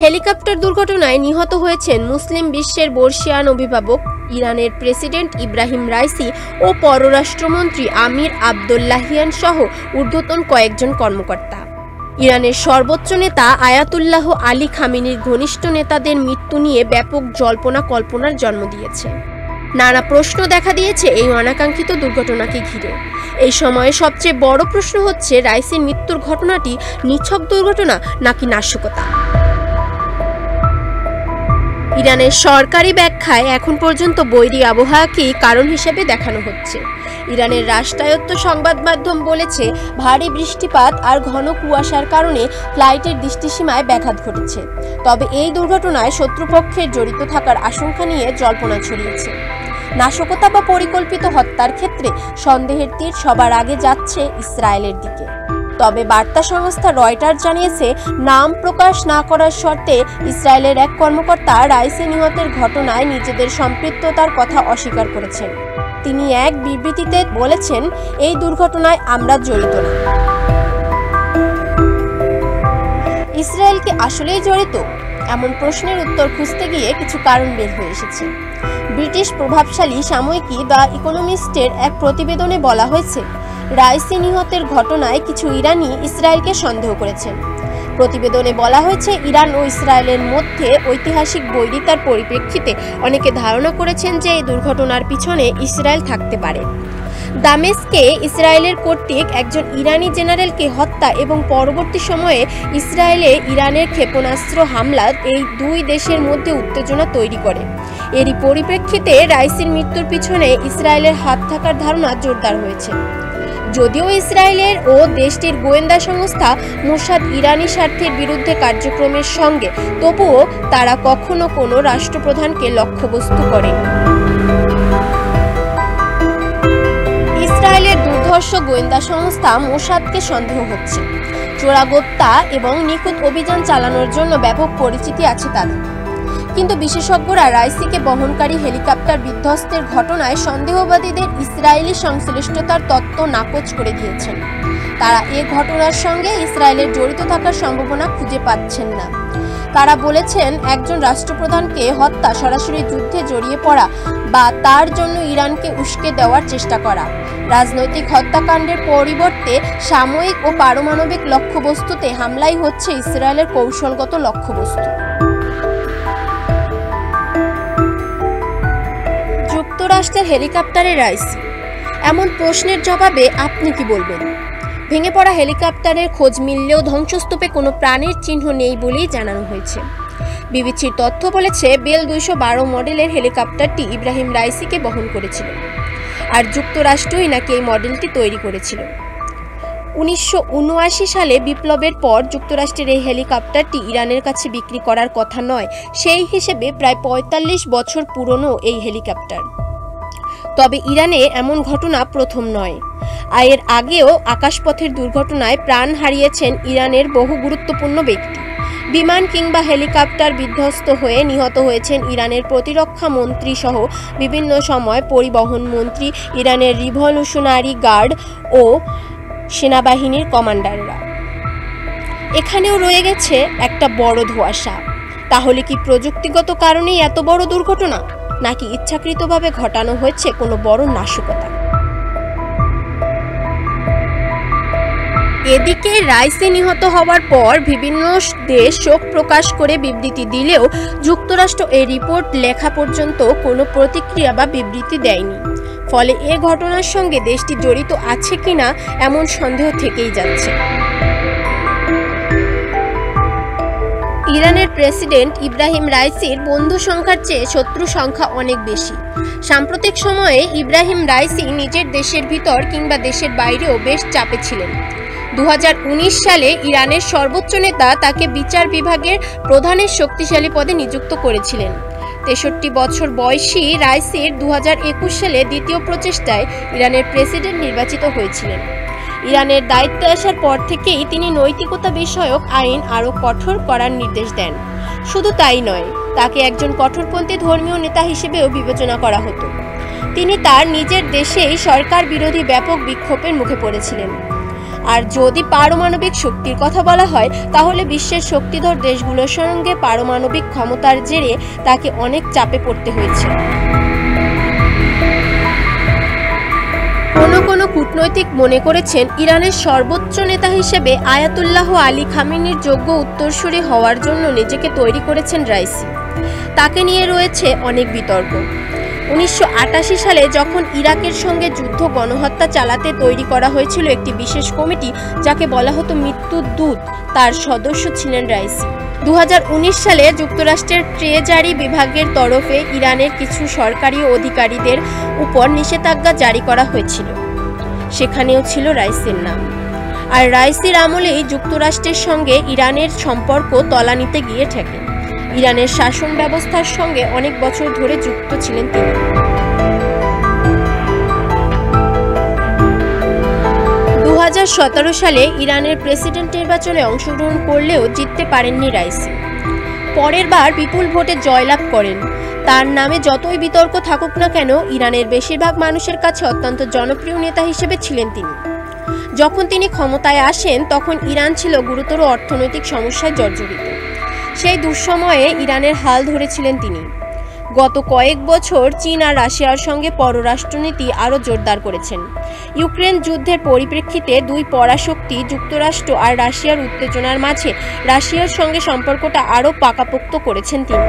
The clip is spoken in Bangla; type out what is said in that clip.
হেলিকপ্টার দুর্ঘটনায় নিহত হয়েছেন মুসলিম বিশ্বের বর্ষিয়ান অভিভাবক ইরানের প্রেসিডেন্ট ইব্রাহিম রাইসি ও পররাষ্ট্রমন্ত্রী আমির আবদুল্লাহিয়ান সহ ঊর্ধ্বতন কয়েকজন কর্মকর্তা। ইরানের সর্বোচ্চ নেতা আয়াতুল্লাহ আলী খামেনির ঘনিষ্ঠ নেতাদের মৃত্যু নিয়ে ব্যাপক জল্পনা কল্পনার জন্ম দিয়েছে। নানা প্রশ্ন দেখা দিয়েছে এই অনাকাঙ্ক্ষিত দুর্ঘটনাকে ঘিরে। এই সময়ে সবচেয়ে বড় প্রশ্ন হচ্ছে, রাইসির মৃত্যুর ঘটনাটি নিছক দুর্ঘটনা নাকি নাশকতা। ইরানের সরকারি ব্যাখ্যায় এখন পর্যন্ত বৈরী আবহাওয়াকেই কারণ হিসেবে দেখানো হচ্ছে। ইরানের রাষ্ট্রায়ত্ত সংবাদ মাধ্যম বলেছে, ভারী বৃষ্টিপাত আর ঘন কুয়াশার কারণে ফ্লাইটের দৃষ্টিসীমায় ব্যাঘাত ঘটেছে। তবে এই দুর্ঘটনায় শত্রুপক্ষের জড়িত থাকার আশঙ্কা নিয়ে জল্পনা ছড়িয়েছে। নাশকতা বা পরিকল্পিত হত্যার ক্ষেত্রে সন্দেহের তীর সবার আগে যাচ্ছে ইসরায়েলের দিকে। তবে বার্তা সংস্থা রয়টার্স জানিয়েছে, নাম প্রকাশ না করার শর্তে ইসরায়েলের এক কর্মকর্তা রাইসি নিহতের ঘটনায় নিজেদের সম্পৃক্ততার কথা অস্বীকার করেছেন। তিনি এক বিবৃতিতে বলেছেন, এই দুর্ঘটনায় আমরা জড়িত না। ইসরায়েল কি আসলেই জড়িত? এমন প্রশ্নের উত্তর খুঁজতে গিয়ে কিছু কারণ বের হয়ে এসেছে। ব্রিটিশ প্রভাবশালী সাময়িকী দ্য ইকোনমিস্টের এক প্রতিবেদনে বলা হয়েছে, রাইসি নিহতের ঘটনায় কিছু ইরানি ইসরায়েলকে সন্দেহ করেছেন। প্রতিবেদনে বলা হয়েছে, ইরান ও ইসরায়েলের মধ্যে ঐতিহাসিক বৈরিতার পরিপ্রেক্ষিতে অনেকে ধারণা করেছেন যে এই দুর্ঘটনার পিছনে ইসরায়েল থাকতে পারে। দামেস্কে ইসরায়েলের কর্তৃক একজন ইরানি জেনারেলকে হত্যা এবং পরবর্তী সময়ে ইসরায়েলে ইরানের ক্ষেপণাস্ত্র হামলা এই দুই দেশের মধ্যে উত্তেজনা তৈরি করে। এরই পরিপ্রেক্ষিতে রাইসির মৃত্যুর পিছনে ইসরায়েলের হাত থাকার ধারণা জোরদার হয়েছে। যদিও ইসরায়েলের ও দেশটির গোয়েন্দা সংস্থা মোসাদ ইরানি স্বার্থের বিরুদ্ধে কার্যক্রমের সঙ্গে, তবুও তারা কখনো কোনো রাষ্ট্রপ্রধানকে লক্ষ্যবস্তু করেনি। ইসরায়েলের দুর্ধর্ষ গোয়েন্দা সংস্থা মোসাদকে সন্দেহ হচ্ছে। চোরাগোপ্তা এবং নিখুঁত অভিযান চালানোর জন্য ব্যাপক পরিচিতি আছে তাদের। কিন্তু বিশেষজ্ঞরা রাইসিকে বহনকারী হেলিকপ্টার বিধ্বস্তের ঘটনায় সন্দেহবাদীদের ইসরায়েলি সংশ্লিষ্টতার তত্ত্ব নাকচ করে দিয়েছেন। তারা এ ঘটনার সঙ্গে ইসরায়েলের জড়িত থাকার সম্ভাবনা খুঁজে পাচ্ছেন না। তারা বলেছেন, একজন রাষ্ট্রপ্রধানকে হত্যা সরাসরি যুদ্ধে জড়িয়ে পড়া বা তার জন্য ইরানকে উস্কে দেওয়ার চেষ্টা করা। রাজনৈতিক হত্যাকাণ্ডের পরিবর্তে সাময়িক ও পারমাণবিক লক্ষ্যবস্তুতে হামলাই হচ্ছে ইসরায়েলের কৌশলগত লক্ষ্যবস্তু। যুক্তরাষ্ট্রের হেলিকপ্টারে রাইসি, এমন প্রশ্নের জবাবে আপনি কি বলবেন? ভেঙে পড়া হেলিকপ্টারের খোঁজ মিললেও ধ্বংসস্তূপে কোনো প্রাণের চিহ্ন নেই বলেই জানানো হয়েছে। বিবিসির তথ্য বলেছে, বেল 212 মডেলের হেলিকপ্টারটি ইব্রাহিম রাইসিকে বহন করেছিল, আর যুক্তরাষ্ট্রই নাকি এই মডেলটি তৈরি করেছিল। 1979 সালে বিপ্লবের পর যুক্তরাষ্ট্রের এই হেলিকপ্টারটি ইরানের কাছে বিক্রি করার কথা নয়। সেই হিসেবে প্রায় 45 বছর পুরনো এই হেলিকপ্টার। তবে ইরানে এমন ঘটনা প্রথম নয়। এর আগেও আকাশপথের দুর্ঘটনায় প্রাণ হারিয়েছেন ইরানের বহু গুরুত্বপূর্ণ ব্যক্তি। বিমান কিংবা হেলিকপ্টার বিধ্বস্ত হয়ে নিহত হয়েছেন ইরানের প্রতিরক্ষা মন্ত্রী সহ বিভিন্ন সময় পরিবহন মন্ত্রী, ইরানের রিভলিউশনারি গার্ড ও সেনাবাহিনীর কমান্ডাররা। এখানেও রয়ে গেছে একটা বড় ধোঁয়াশা। তাহলে কি প্রযুক্তিগত কারণেই এত বড় দুর্ঘটনা, নাকি ইচ্ছাকৃতভাবে ঘটানো হয়েছে কোনো বড় নাশকতা? এদিকে রাইসি নিহত হওয়ার পর বিভিন্ন দেশ শোক প্রকাশ করে বিবৃতি দিলেও যুক্তরাষ্ট্র এই রিপোর্ট লেখা পর্যন্ত কোনো প্রতিক্রিয়া বা বিবৃতি দেয়নি। ফলে এ ঘটনার সঙ্গে দেশটি জড়িত আছে কিনা এমন সন্দেহ থেকেই যাচ্ছে। ইরানের প্রেসিডেন্ট ইব্রাহিম রাইসির বন্ধু সংখ্যার চেয়ে শত্রু সংখ্যা অনেক বেশি। সাম্প্রতিক সময়ে ইব্রাহিম রাইসি নিজের দেশের ভিতর কিংবা দেশের বাইরেও বেশ চাপে ছিলেন। 2019 সালে ইরানের সর্বোচ্চ নেতা তাকে বিচার বিভাগের প্রধানের শক্তিশালী পদে নিযুক্ত করেছিলেন। 63 বছর বয়সী রাইসির 2021 সালে দ্বিতীয় প্রচেষ্টায় ইরানের প্রেসিডেন্ট নির্বাচিত হয়েছিলেন। ইরানের দায়িত্বে আসার পর থেকেই তিনি নৈতিকতা বিষয়ক আইন আরও কঠোর করার নির্দেশ দেন। শুধু তাই নয়, তাকে একজন কঠোরপন্থী ধর্মীয় নেতা হিসেবেও বিবেচনা করা হতো। তিনি তার নিজের দেশেই সরকার বিরোধী ব্যাপক বিক্ষোভের মুখে পড়েছিলেন। আর যদি পারমাণবিক শক্তির কথা বলা হয় তাহলে বিশ্বের শক্তিধর দেশগুলোর সঙ্গে পারমাণবিক ক্ষমতার জেরে তাকে অনেক চাপে পড়তে হয়েছে। কোনো কূটনৈতিক মনে করেছেন ইরানের সর্বোচ্চ নেতা হিসেবে আয়াতুল্লাহ আলী খামেনির যোগ্য উত্তরসূরি হওয়ার জন্য নিজেকে তৈরি করেছেন রাইসি। তাকে নিয়ে রয়েছে অনেক বিতর্ক। 1988 সালে যখন ইরাকের সঙ্গে যুদ্ধ গণহত্যা চালাতে তৈরি করা হয়েছিল একটি বিশেষ কমিটি, যাকে বলা হতো মৃত্যুর দূত, তার সদস্য ছিলেন রাইসি। 2019 সালে যুক্তরাষ্ট্রের ট্রেজারি বিভাগের তরফে ইরানের কিছু সরকারি অধিকারীদের উপর নিষেধাজ্ঞা জারি করা হয়েছিল, সেখানেও ছিল রাইসির নাম। আর রাইসির আমলেই যুক্তরাষ্ট্রের সঙ্গে ইরানের সম্পর্ক তলানিতে গিয়ে ঠেকে। ইরানের শাসন ব্যবস্থার সঙ্গে অনেক বছর ধরে যুক্ত ছিলেন তিনি। 2017 সালে ইরানের প্রেসিডেন্ট নির্বাচনে অংশগ্রহণ করলেও জিততে পারেননি রাইসি। পরের বার বিপুল ভোটে জয়লাভ করেন। তার নামে যতই বিতর্ক থাকুক না কেন, ইরানের বেশিরভাগ মানুষের কাছে অত্যন্ত জনপ্রিয় নেতা হিসেবে ছিলেন তিনি। যখন তিনি ক্ষমতায় আসেন তখন ইরান ছিল গুরুতর অর্থনৈতিক সমস্যায় জর্জরিত। সেই দুঃসময়ে ইরানের হাল ধরেছিলেন তিনি। গত কয়েক বছর চীন আর রাশিয়ার সঙ্গে পররাষ্ট্রনীতি আরও জোরদার করেছেন। ইউক্রেন যুদ্ধের পরিপ্রেক্ষিতে দুই পরাশক্তি যুক্তরাষ্ট্র আর রাশিয়ার উত্তেজনার মাঝে রাশিয়ার সঙ্গে সম্পর্কটা আরও পাকাপোক্ত করেছেন তিনি।